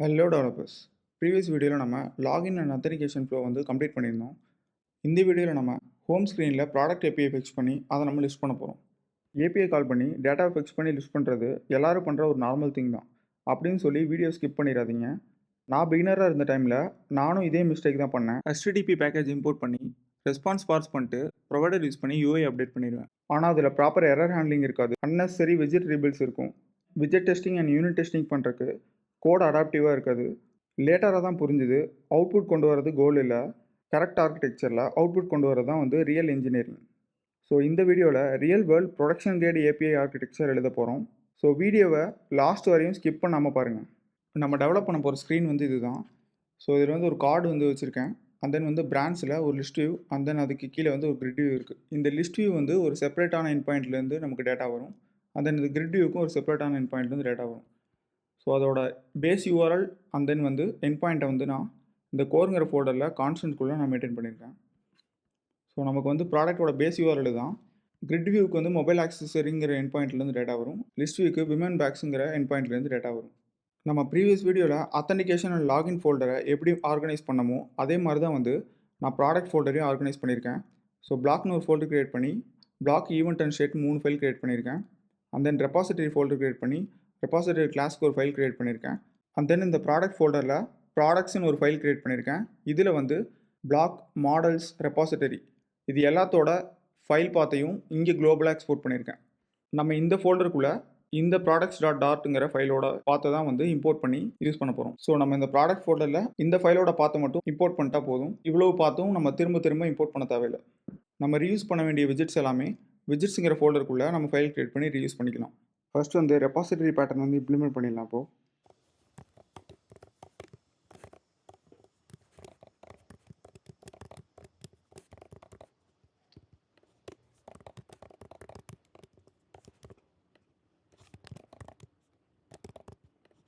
Hello developers. Previous வீடியோவில் நம்ம login and authentication flow வந்து கம்ப்ளீட் பண்ணியிருந்தோம். இந்த வீடியோவில் நம்ம ஹோம் ஸ்க்ரீனில் ப்ராடக்ட் ஏபிஐ ஃபிக்ஸ் பண்ணி அதை நம்ம லிஸ்ட் பண்ண போகிறோம். ஏபிஐ கால் பண்ணி டேட்டாவை ஃபிக்ஸ் பண்ணி லிஸ்ட் பண்ணுறது எல்லாரும் பண்ணுற ஒரு நார்மல் திங் தான் அப்படின்னு சொல்லி வீடியோ ஸ்கிப் பண்ணிடாதீங்க. நான் பிகினராக இருந்த டைமில் நானும் இதே மிஸ்டேக் தான் பண்ணேன். HTTP பேக்கேஜ் இம்போர்ட் பண்ணி ரெஸ்பான்ஸ் பார்ஸ் பண்ணிட்டு ப்ரொவைடர் யூஸ் பண்ணி யூஐ அப்டேட் பண்ணிடுவேன். ஆனால் அதில் ப்ராப்பர் எரர் ஹேண்ட்லிங் இருக்காது. அன்னெசரி விஜெட் ரீபில்ஸ் இருக்கும். விஜெட் டெஸ்டிங் அண்ட் யூனிட் டெஸ்டிங் பண்ணுறதுக்கு கோட் அடாப்டிவாக இருக்காது. லேட்டராக தான் புரிஞ்சுது அவுட்புட் கொண்டு வரது கோல் இல்லை, கரெக்ட் ஆர்கிடெக்சரில் அவுட்புட் கொண்டு வரது தான் வந்து ரியல் இன்ஜினியரிங். ஸோ இந்த வீடியோவில் real world production grade API architecture எழுத போகிறோம். ஸோ வீடியோவை லாஸ்ட் வரையும் ஸ்கிப் பண்ணாமல் பாருங்கள். நம்ம டெவலப் பண்ண போகிற ஸ்க்ரீன் வந்து இதுதான். ஸோ இதில் வந்து ஒரு கார்டு வந்து வச்சுருக்கேன். அண்ட் தென் வந்து பிரான்ச்சில் ஒரு லிஸ்ட் வியூ, அண்ட் தென் அதுக்கு கீழே வந்து ஒரு கிரிட் வியூ இருக்குது. இந்த லிஸ்ட் வியூ வந்து ஒரு செப்பரேட்டான எண்ட் பாயிண்ட்லேருந்து நமக்கு டேட்டா வரும். அண்ட் தென் இந்த கிரிட் வியூக்கும் ஒரு செப்பரேட்டான எண்ட் பாயிண்ட்லேருந்து டேட்டா வரும். ஸோ அதோட பேஸ் யூஆர்எல் அண்ட் தென் வந்து எண்ட் பாயிண்ட்டை வந்து நான் இந்த கோருங்கிற ஃபோல்டரில் கான்ஸ்டன்ட்குள்ளே நான் மெயின்டைன் பண்ணியிருக்கேன். ஸோ நமக்கு வந்து ப்ராடக்ட்டோட பேஸ் யூஆர்எல் தான். கிரிட் வியூக்கு வந்து மொபைல் ஆக்சஸரிங்கிற எண்ட் பாயிண்ட்லேருந்து டேட்டா வரும். லிஸ்ட் வியூக்கு விமன் பேக்ஸுங்கிற எண்ட் பாயிண்ட்லேருந்து டேட்டா வரும். நம்ம ப்ரீவியஸ் வீடியோவில் அத்தன்டிகேஷன் அண்ட் லாகின் ஃபோல்டரை எப்படி ஆர்கனைஸ் பண்ணமோ அதே மாதிரி தான் வந்து நான் ப்ராடக்ட் ஃபோல்டரையும் ஆர்கனைஸ் பண்ணியிருக்கேன். ஸோ பிளாக்னு ஒரு ஃபோல்டர் க்ரியேட் பண்ணி bloc event and state 3 file create பண்ணியிருக்கேன். And then repository folder create பண்ணி ரெபாசிட்டரி கிளாஸ்க்கு ஒரு ஃபைல் க்ரியேட் பண்ணியிருக்கேன். அண்ட் தென் இந்த ப்ராடக்ட் ஃபோல்டரில் ப்ராடக்ட்ஸ்னு ஒரு ஃபைல் க்ரியேட் பண்ணியிருக்கேன். இதில் வந்து பிளாக் மாடல்ஸ் ரெபாசிட்டரி இது எல்லாத்தோட ஃபைல் பாத்தையும் இங்கே குளோபலாக எக்ஸ்போர்ட் பண்ணியிருக்கேன். நம்ம இந்த ஃபோல்டருக்குள்ளே இந்த ப்ராடக்ட்ஸ்.டாட்ங்கிற ஃபைலோட பாத்தை தான் வந்து இம்போர்ட் பண்ணி யூஸ் பண்ண போகிறோம். ஸோ நம்ம இந்த ப்ராடக்ட் ஃபோல்டரில் இந்த ஃபைலோட பாத்தை மட்டும் இம்போர்ட் பண்ணிட்டா போதும். இவ்வளவு பார்த்தும் நம்ம திரும்ப திரும்ப இம்போர்ட் பண்ண தேவையில்லை. நம்ம ரீயூஸ் பண்ண வேண்டிய விஜெட்ஸ் எல்லாமே விஜெட்ஸுங்கிற ஃபோல்டருக்குள்ளே நம்ம ஃபைல் க்ரியேட் பண்ணி ரீயூஸ் பண்ணிக்கலாம். ஃபர்ஸ்ட் வந்து ரெபாசிட்டரி பேட்டர்ன் வந்து இம்ப்ளிமெண்ட் பண்ணிடலாம். அப்போது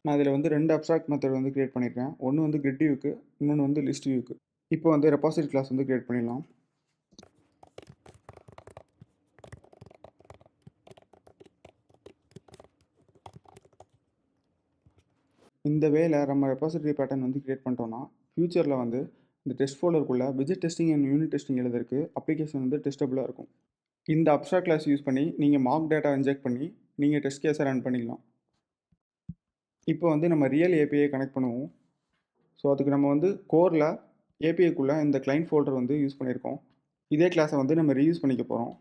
நான் இதில் வந்து 2 அப்ஸ்ட்ராக்ட் மெத்தட் வந்து க்ரியேட் பண்ணியிருக்கேன். ஒன்று வந்து கிரிட் வியூக்கு, இன்னொன்று வந்து லிஸ்ட் வியூக்கு. இப்போ வந்து ரெபாசிட்டரி கிளாஸ் வந்து க்ரியேட் பண்ணிடலாம். இந்த வேலை நம்ம ரெபாசிட்டரி பேட்டர்ன் வந்து க்ரியேட் பண்ணிட்டோம்னா ஃப்யூச்சரில் வந்து இந்த டெஸ்ட் ஃபோல்டருக்குள்ளே விஜெட் டெஸ்டிங் அண்ட் யூனிட் டெஸ்டிங் எழுதுறதுக்கு அப்ளிகேஷன் வந்து டெஸ்டபுளாக இருக்கும். இந்த அப்ஸ்ட்ராக்ட் கிளாஸ் யூஸ் பண்ணி நீங்கள் மார்க் டேட்டா இன்ஜெக்ட் பண்ணி நீங்கள் டெஸ்ட் கேஸை ரன் பண்ணிக்கலாம். இப்போ வந்து நம்ம ரியல் ஏபிஐ கனெக்ட் பண்ணுவோம். ஸோ அதுக்கு நம்ம வந்து கோரில் ஏபிஐக்குள்ளே இந்த கிளைண்ட் ஃபோல்டர் வந்து யூஸ் பண்ணியிருக்கோம். இதே கிளாஸை வந்து நம்ம ரீயூஸ் பண்ணிக்க போகிறோம்.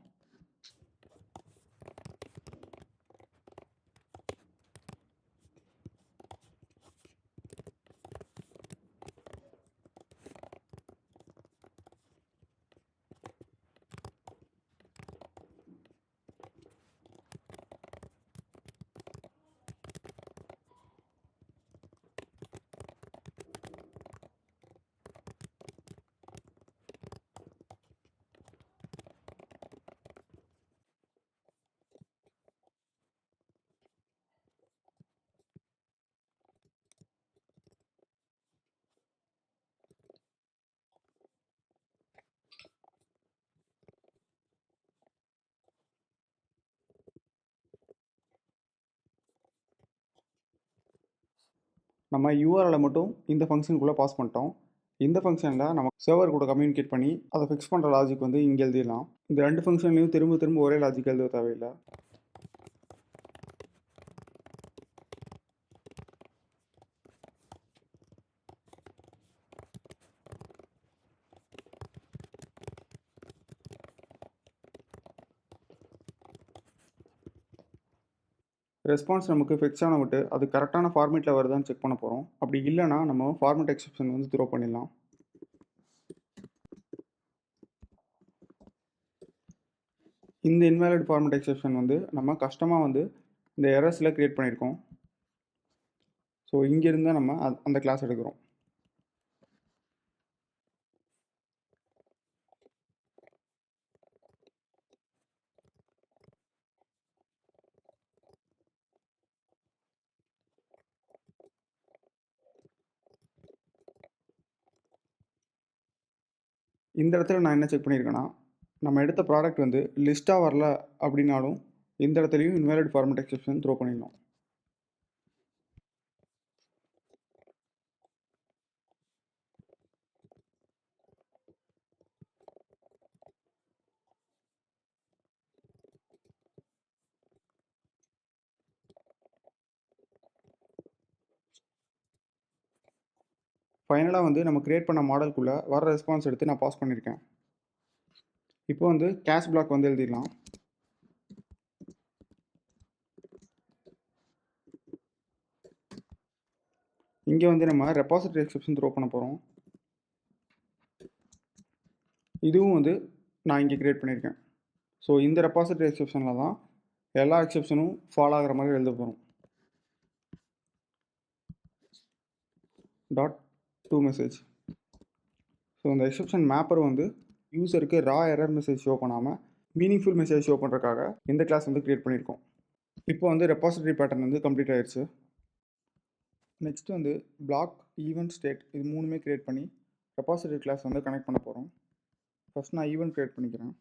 நம்ம யூஆர்எலை மட்டும் இந்த ஃபங்க்ஷனுக்குள்ளே பாஸ் பண்ணிட்டோம். இந்த ஃபங்க்ஷனில் நம்ம சர்வர் கூட கம்யூனிகேட் பண்ணி அதை ஃபிக்ஸ் பண்ணுற லாஜிக் வந்து இங்கே எழுதிடலாம். இந்த 2 ஃபங்க்ஷன்லையும் திரும்ப திரும்ப ஒரே லாஜிக் எழுத தேவையில்லை. ரெஸ்பான்ஸ் நமக்கு ஃபிக்ஸ் ஆன விட்டு அது கரெக்டான ஃபார்மேட்டில் வருதான்னு செக் பண்ண போகிறோம். அப்படி இல்லைனா நம்ம ஃபார்மேட் எக்ஸெப்ஷன் வந்து த்ரோ பண்ணிடலாம். இந்த இன்வேலிட் ஃபார்மேட் எக்ஸெப்ஷன் வந்து நம்ம கஷ்டமாக வந்து இந்த எரர்ஸில் க்ரியேட் பண்ணியிருக்கோம். ஸோ இங்கேருந்து நம்ம அந்த கிளாஸ் எடுக்கிறோம். இந்த இடத்துல நான் என்ன செக் பண்ணியிருக்கேன்னா, நம்ம எடுத்த ப்ராடக்ட் வந்து லிஸ்ட்டாக வரல அப்படின்னாலும் இந்த இடத்துலையும் இன்வேலிட் ஃபார்மேட் எக்ஸெப்ஷன் த்ரோ பண்ணிடணும். ஃபைனலாக வந்து நம்ம கிரியேட் பண்ண மாடலுக்குள்ளே வர ரெஸ்பான்ஸ் எடுத்து நான் பாஸ் பண்ணியிருக்கேன். இப்போ வந்து கேஷ் பிளாக் வந்து எழுதிடலாம். இங்கே வந்து நம்ம ரெபாசிட்டரி எக்ஸெப்ஷன் த்ரோ பண்ண போகிறோம். இதுவும் வந்து நான் இங்கே கிரியேட் பண்ணியிருக்கேன். ஸோ இந்த ரெபாசிட்டரி எக்ஸெப்ஷனில் தான் எல்லா எக்ஸெப்ஷனும் ஃபாலோ ஆகிற மாதிரி எழுத போகிறோம். Dot to message. ஸோ இந்த எக்ஸெப்ஷன் மேப்பர் வந்து யூஸருக்கு ரா எரர் மெசேஜ் ஷோ பண்ணாமல் மீனிங்ஃபுல் மெசேஜ் ஷோ பண்ணுறதுக்காக இந்த கிளாஸ் வந்து கிரியேட் பண்ணியிருக்கோம். இப்போ வந்து ரெபாசிட்டரி பேட்டர்ன் வந்து கம்ப்ளீட் ஆயிடுச்சு. நெக்ஸ்ட் வந்து பிளாக், ஈவெண்ட், ஸ்டேட் இது மூணுமே கிரியேட் பண்ணி ரெபாசிட்டரி கிளாஸ் வந்து கனெக்ட் பண்ண போகிறோம். ஃபர்ஸ்ட் நான் ஈவெண்ட் கிரியேட் பண்ணிக்கிறேன்.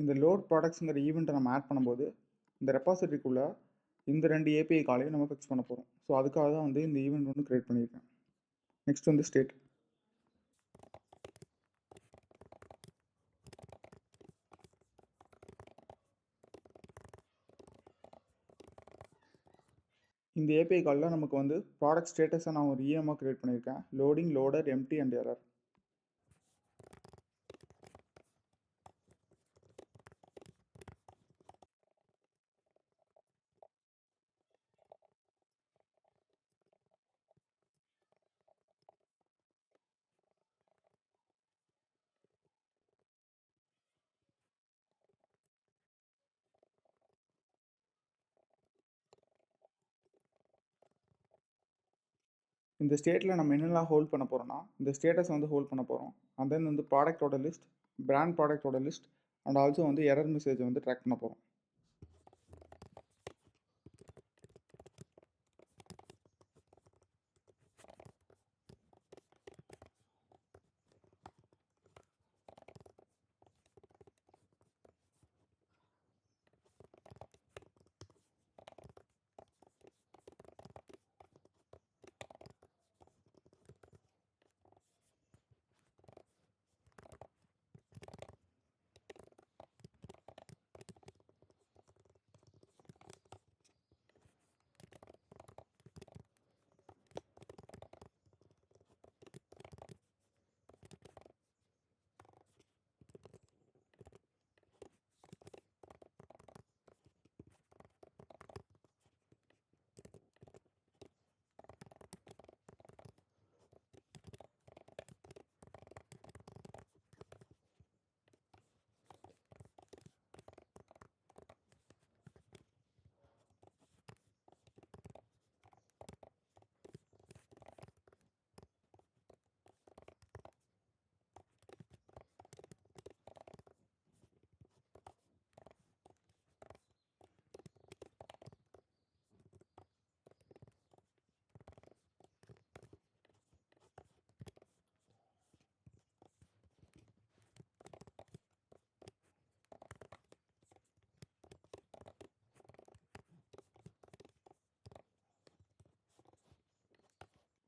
இந்த லோட் ப்ராடக்ட்ஸுங்கிற ஈவெண்ட்டை நம்ம ஆட் பண்ணும்போது இந்த ரெபாசிட்டரிக்குள்ளே இந்த 2 ஏபிஐ காலையும் நம்ம ஃபிக்ஸ் பண்ண போகிறோம். ஸோ அதுக்காக தான் வந்து இந்த ஈவெண்ட் வந்து கிரியேட் பண்ணியிருக்கேன். நெக்ஸ்ட் வந்து ஸ்டேட். இந்த ஏபிஐ காலில் நமக்கு வந்து ப்ராடக்ட் ஸ்டேட்டஸை நான் ஒரு இஎம்மாக கிரியேட் பண்ணியிருக்கேன். Loading, loader, empty and error. இந்த ஸ்டேட்டில் நம்ம என்னெல்லாம் ஹோல்ட் பண்ண போகிறோம்னா இந்த ஸ்டேட்டஸ் வந்து ஹோல்ட் பண்ண போகிறோம். அண்ட் தென் வந்து ப்ராடக்டோட லிஸ்ட், பிராண்ட் ப்ராடக்டோட லிஸ்ட் அண்ட் ஆல்சோ வந்து எரர் மெசேஜை வந்து ட்ராக் பண்ண போகிறோம்.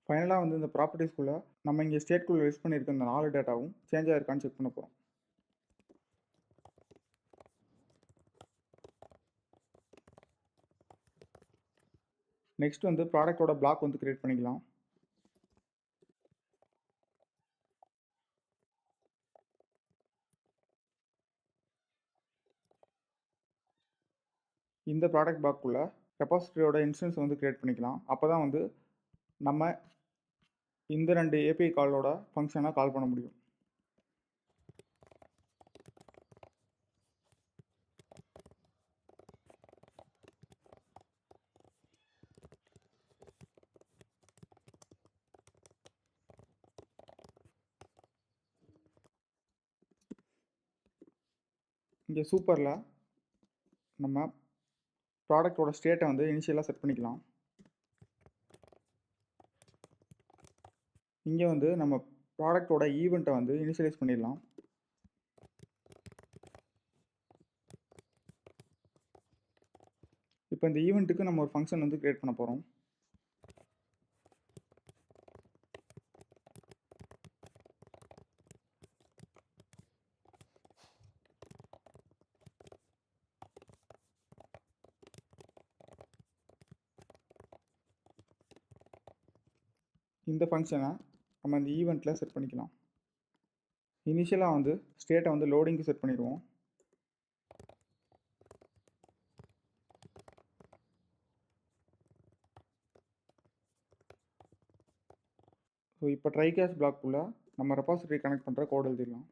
ஃபைனலாக வந்து இந்த ப்ராப்பர்ட்டிஸ்குள்ளே நம்ம இங்கே ஸ்டேட்குள்ளே லிஸ்ட் பண்ணியிருக்க இந்த 4 டேட்டாவும் சேஞ்ச் ஆகிருக்கான்னு செக் பண்ண போகிறோம். நெக்ஸ்ட் வந்து ப்ராடக்டோட பிளாக் வந்து கிரியேட் பண்ணிக்கலாம். இந்த ப்ராடக்ட் பிளாக்குள்ளே ரெபாசிட்டரியோட இன்ஸ்டன்ஸ் வந்து கிரியேட் பண்ணிக்கலாம். அப்போ தான் வந்து நம்ம இந்த 2 ஏபிஐ காலோட ஃபங்க்ஷனை கால் பண்ண முடியும். இங்கே சூப்பரில் நம்ம ப்ராடக்டோட ஸ்டேட்டை வந்து இனிஷியலாக செட் பண்ணிக்கலாம். இங்கே வந்து நம்ம ப்ராடக்ட்டோட ஈவெண்ட்டை வந்து இனிஷியலைஸ் பண்ணிடலாம். இப்போ இந்த ஈவெண்ட்டுக்கு நம்ம ஒரு ஃபங்க்ஷன் வந்து கிரியேட் பண்ண போகிறோம். இந்த ஃபங்க்ஷனை நம்ம இந்த ஈவெண்ட்டில் செட் பண்ணிக்கலாம். இனிஷியலாக வந்து ஸ்டேட்டை வந்து லோடிங்க்கு செட் பண்ணிடுவோம். ஸோ இப்போ ட்ரை கேஷ் பிளாக்குள்ளே நம்ம ரெபாசிட்டரி கனெக்ட் பண்ணுற கோட் எழுதிடலாம்.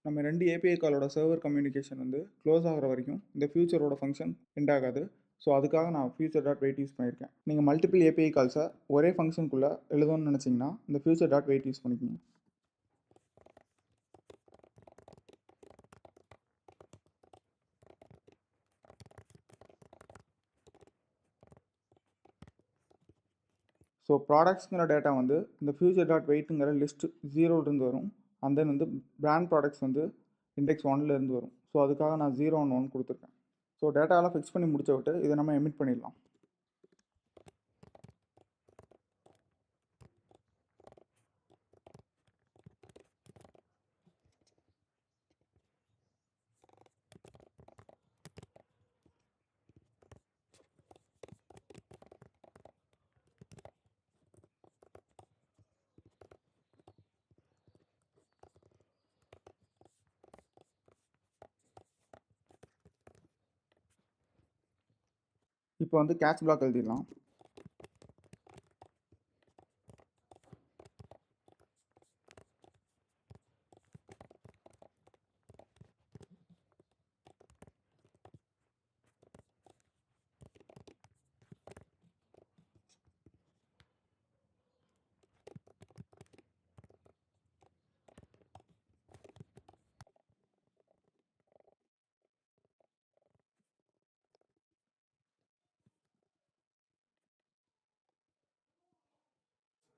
நம்ம 2 ஏபிஐ காலோட சர்வர் கம்யூனிகேஷன் வந்து க்ளோஸ் ஆகிற வரைக்கும் இந்த ஃபியூச்சரோட ஃபங்க்ஷன் எண்ட் ஆகாது. ஸோ அதுக்காக நான் ஃபியூச்சர் டாட் வெயிட் யூஸ் பண்ணியிருக்கேன். நீங்கள் மல்டிபிள் ஏபிஐ கால்ஸை ஒரே ஃபங்க்ஷனுக்குள்ளே எழுதணும்னு நினச்சிங்கன்னா இந்த ஃபியூச்சர் டாட் வெயிட் யூஸ் பண்ணிக்கோங்க. ஸோ ப்ராடக்ட்ஸுங்கிற டேட்டா வந்து இந்த ஃபியூச்சர் டாட் வெயிட்டுங்கிற லிஸ்ட் 0லேருந்து வரும். அண்ட் தென் வந்து பிராண்ட் ப்ராடக்ட்ஸ் வந்து இண்டெக்ஸ் 1லேருந்து வரும். ஸோ அதுக்காக நான் 0 and 1 கொடுத்துருக்கேன். ஸோ டேட்டாலாம் ஃபிக்ஸ் பண்ணி முடிச்ச விட்டு இதை நம்ம எமிட் பண்ணிடலாம். இப்போ வந்து கேட்ச் பிளாக் எழுதிடலாம்.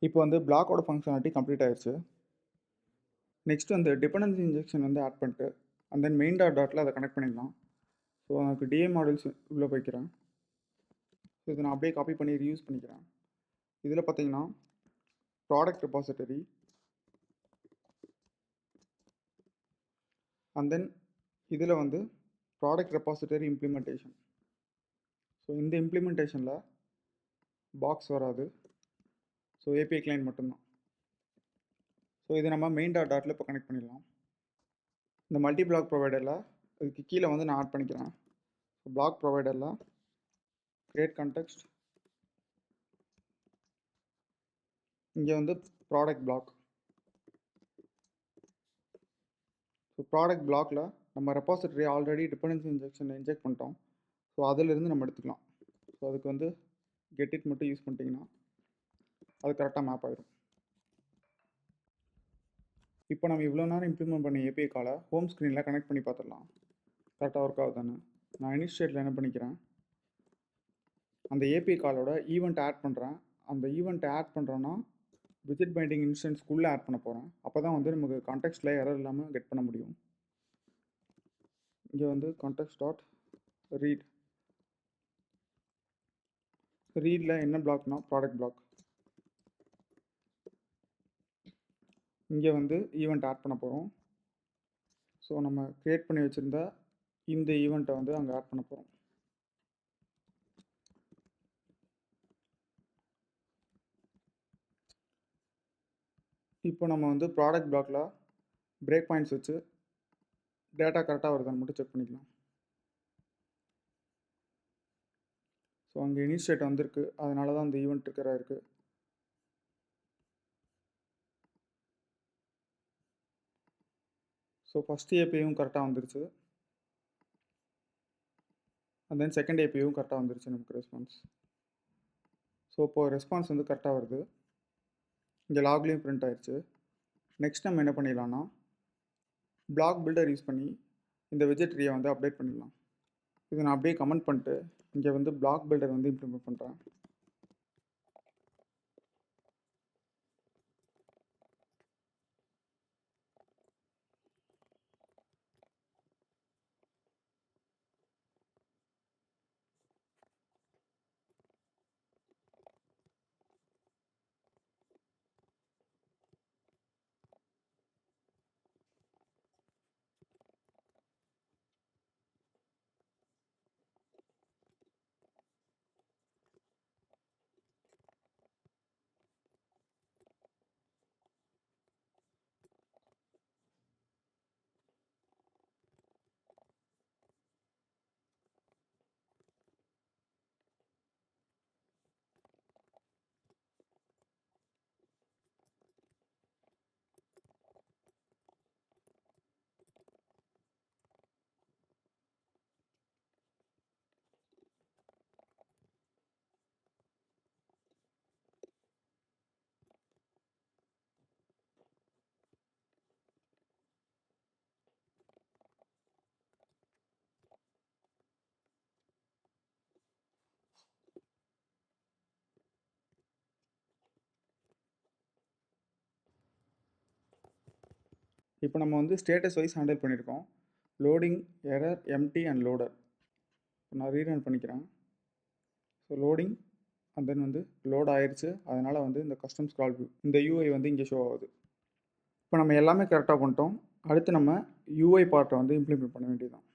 இப்போ வந்து பிளாக்கோட ஃபங்க்ஷனாலிட்டி கம்ப்ளீட் ஆயிடுச்சு. நெக்ஸ்ட் வந்து டிபெண்டன்சி இன்ஜெக்ஷன் வந்து ஆட் பண்ணிட்டு அண்ட் தென் மெயின் டாட்டில் அதை கனெக்ட் பண்ணிடலாம். ஸோ எனக்கு டிஏ மாடல்ஸ் உள்ளே போய்க்கிறேன். ஸோ இதை நான் அப்படியே காப்பி பண்ணி ரீயூஸ் பண்ணிக்கிறேன். இதில் பார்த்தீங்கன்னா ப்ராடக்ட் ரெபாசிட்டரி அண்ட் தென் இதில் வந்து ப்ராடக்ட் ரெபாசிட்டரி இம்ப்ளிமெண்டேஷன். ஸோ இந்த இம்ப்ளிமெண்டேஷனில் பாக்ஸ் வராது. ஸோ ஏபிஐ கிளைண்ட் மட்டும்தான். ஸோ இதை நம்ம மெயின் டாட்டில் இப்போ கனெக்ட் பண்ணிடலாம். இந்த மல்டி பிளாக் ப்ரொவைடரில் இதுக்கு கீழே வந்து நான் ஆட் பண்ணிக்கிறேன். ஸோ பிளாக் ப்ரொவைடரில் கிரியேட் கான்டெக்ஸ்ட், இங்கே வந்து ப்ராடக்ட் பிளாக். ஸோ ப்ராடக்ட் பிளாக்ல நம்ம repository already dependency injection inject பண்ணிட்டோம். ஸோ அதிலிருந்து நம்ம எடுத்துக்கலாம். ஸோ அதுக்கு வந்து கெட் இட் மட்டும் யூஸ் பண்ணிட்டீங்கன்னா அது கரெக்டாக மேப் ஆகிடும். இப்போ நம்ம இவ்வளோ நேரம் இம்ப்ளிமெண்ட் பண்ண ஏபிஐ காலை ஹோம் ஸ்க்ரீனில் கனெக்ட் பண்ணி பார்த்துடலாம். கரெக்டாக ஒர்க் ஆகுதானு. நான் இனிஷியேட்டில் என்ன பண்ணிக்கிறேன், அந்த ஏபிஐ காலோட ஈவெண்ட் ஆட் பண்ணுறேன். அந்த ஈவெண்ட் ஆட் பண்ணுறோன்னா விசிட் பைண்டிங் இன்ஸ்டன்ஸ்க்குள்ளே ஆட் பண்ண போகிறேன். அப்போ தான் வந்து நமக்கு கான்டெக்ஸ்ட்டில் எரர் இல்லாமல் கெட் பண்ண முடியும். இங்கே வந்து கான்டெக்ஸ்ட் டாட் ரீட், ரீடில் என்ன பிளாக்னா ப்ராடக்ட் பிளாக். இங்கே வந்து ஈவெண்ட் ஆட் பண்ண போகிறோம். ஸோ நம்ம க்ரியேட் பண்ணி வச்சுருந்த இந்த ஈவெண்ட்டை வந்து அங்கே ஆட் பண்ண போகிறோம். இப்போ நம்ம வந்து ப்ராடக்ட் பிளாக்ல பிரேக் பாயிண்ட்ஸ் வச்சு டேட்டா கரெக்டாக வருதான்னு மட்டும் செக் பண்ணிக்கலாம். ஸோ அங்கே இனிஷியேட் வந்திருக்கு, அதனால தான் அந்த ஈவெண்ட் இருக்கிற இருக்குது. ஸோ ஃபஸ்ட் ஏபிஐயும் கரெக்டாக வந்துருச்சு. அண்ட் தென் செகண்ட் ஏபியும் கரெக்டாக வந்துருச்சு நமக்கு ரெஸ்பான்ஸ். ஸோ இப்போது ரெஸ்பான்ஸ் வந்து கரெக்டாக வருது. இங்கே லாக்லேயும் பிரிண்ட் ஆயிடுச்சு. நெக்ஸ்ட் நம்ம என்ன பண்ணிடலாம்னா பிளாக் பில்டர் யூஸ் பண்ணி இந்த விஜெட் ட்ரீயை வந்து அப்டேட் பண்ணிடலாம். இதை நான் அப்படியே கமெண்ட் பண்ணிட்டு இங்கே வந்து பிளாக் பில்டர் வந்து இம்ப்ளிமெண்ட் பண்ணுறேன். இப்போ நம்ம வந்து ஸ்டேட்டஸ் வைஸ் ஹேண்டில் பண்ணியிருக்கோம். Loading, error, empty and loader. இப்போ நான் ரீரன் பண்ணிக்கிறேன். ஸோ லோடிங் அண்ட் தென் வந்து லோட் ஆயிடுச்சு. அதனால் வந்து இந்த கஸ்டம் ஸ்க்ரால் வியூ இந்த யூஐ வந்து இங்கே ஷோ ஆகுது. இப்போ நம்ம எல்லாமே கரெக்டாக பண்ணிட்டோம். அடுத்து நம்ம யூஐ பார்ட்டை வந்து இம்ப்ளிமெண்ட் பண்ண வேண்டியதுதான்.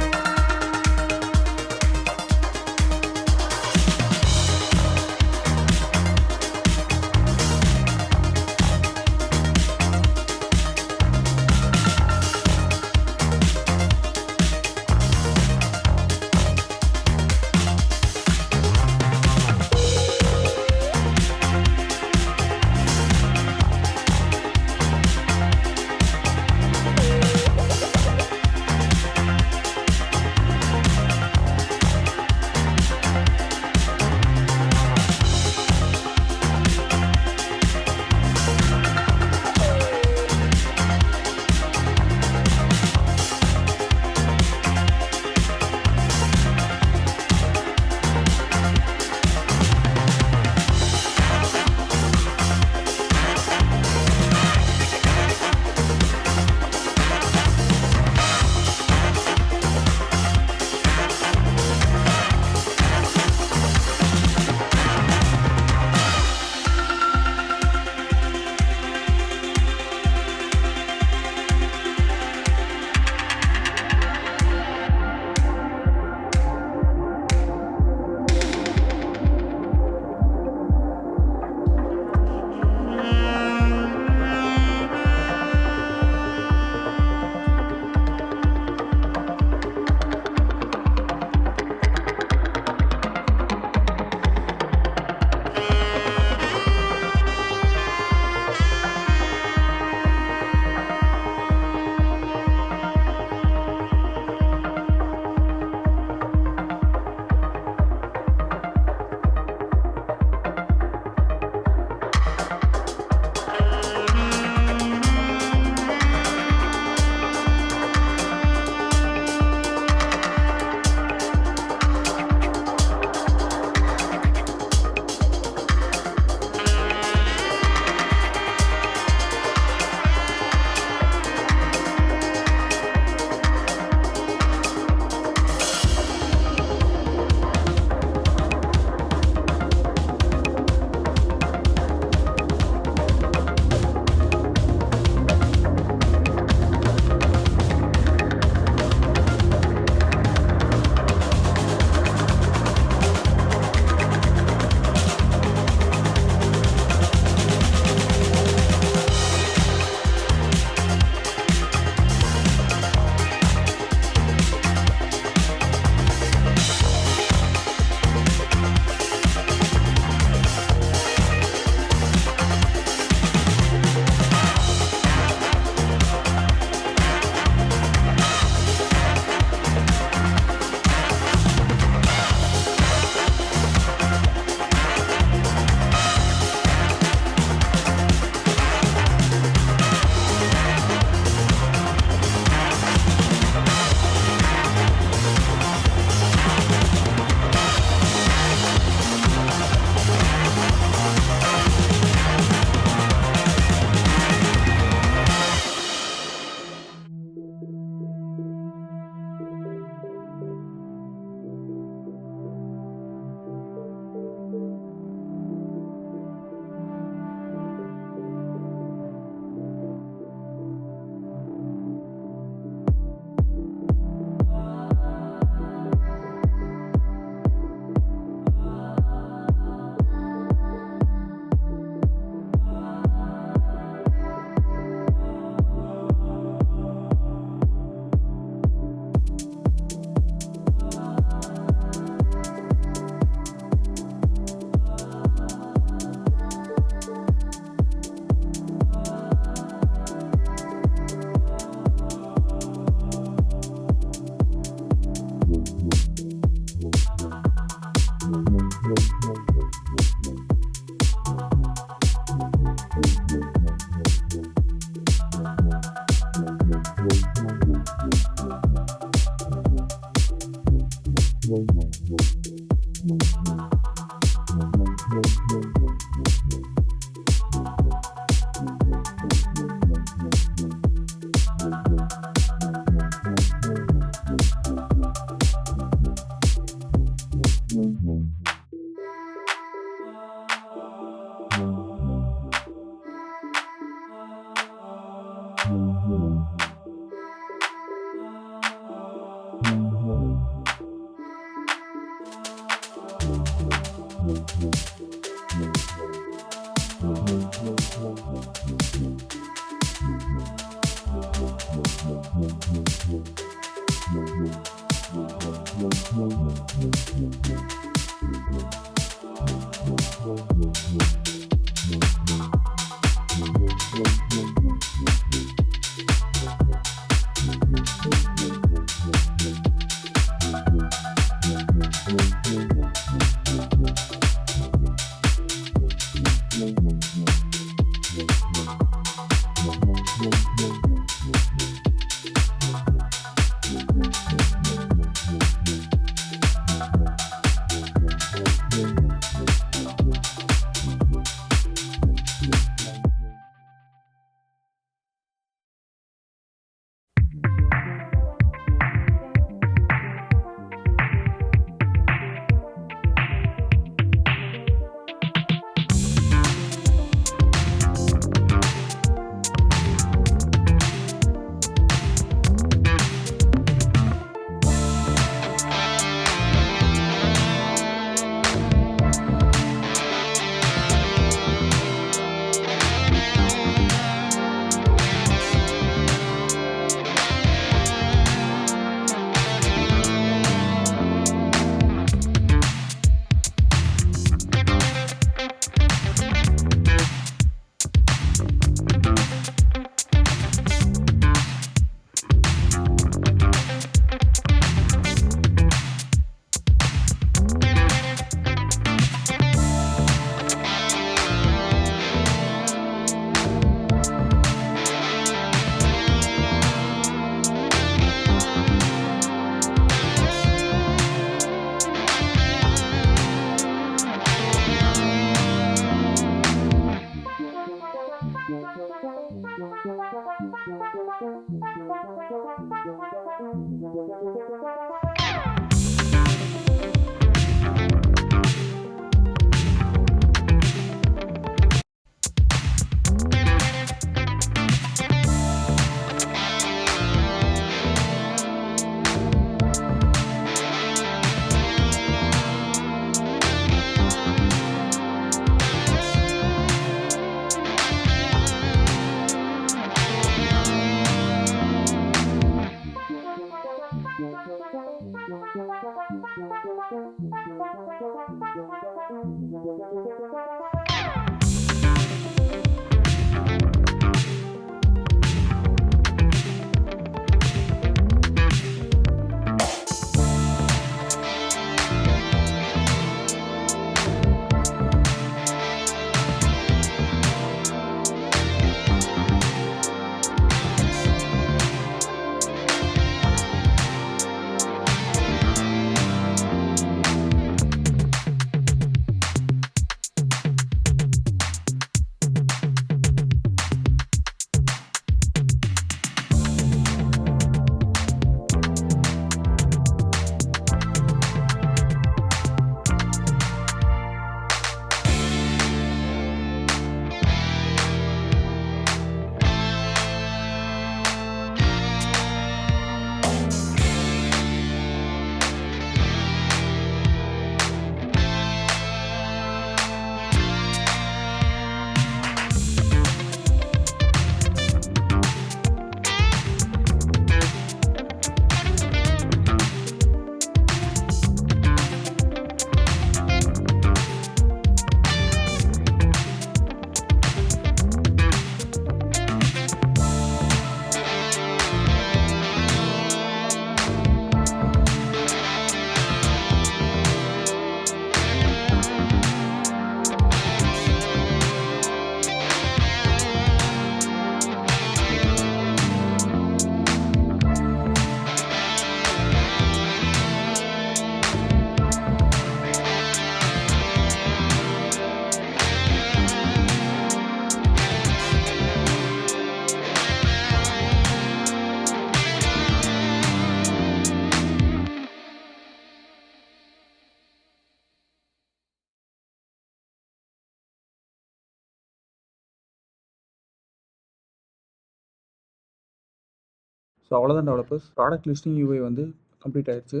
ஸோ அவ்வளோதான் டெவலப்பர்ஸ். ப்ராடக்ட் லிஸ்டிங் யூஐ வந்து கம்ப்ளீட் ஆயிடுச்சு.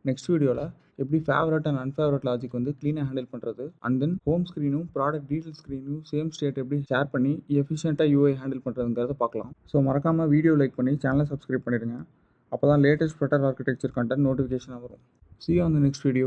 நெக்ஸ்ட் வீடியோவில் எப்படி ஃபேவரட் அண்ட் அன்ஃபேவரட் லாஜிக் வந்து க்ளீனாக ஹேண்டில் பண்ணுறது, அண்ட் தென் ஹோம் ஸ்க்ரீனும் ப்ராடக்ட் டீட்டெயில் ஸ்க்ரீனும் சேம் ஸ்டேட் எப்படி ஷேர் பண்ணி எஃபிஷியண்ட்டாக யூஐ ஹேண்டில் பண்ணுறதுங்கிறத பார்க்கலாம். ஸோ மறக்காமல் வீடியோ லைக் பண்ணி சேனலை சப்ஸ்கிரைப் பண்ணிடுங்க. அப்போ தான் லேட்டஸ்ட் ஃப்ளட்டர் ஆர்கிடெக்சர் கண்டென்ட் நோட்டிஃபிகேஷனாக வரும். See you on the next video.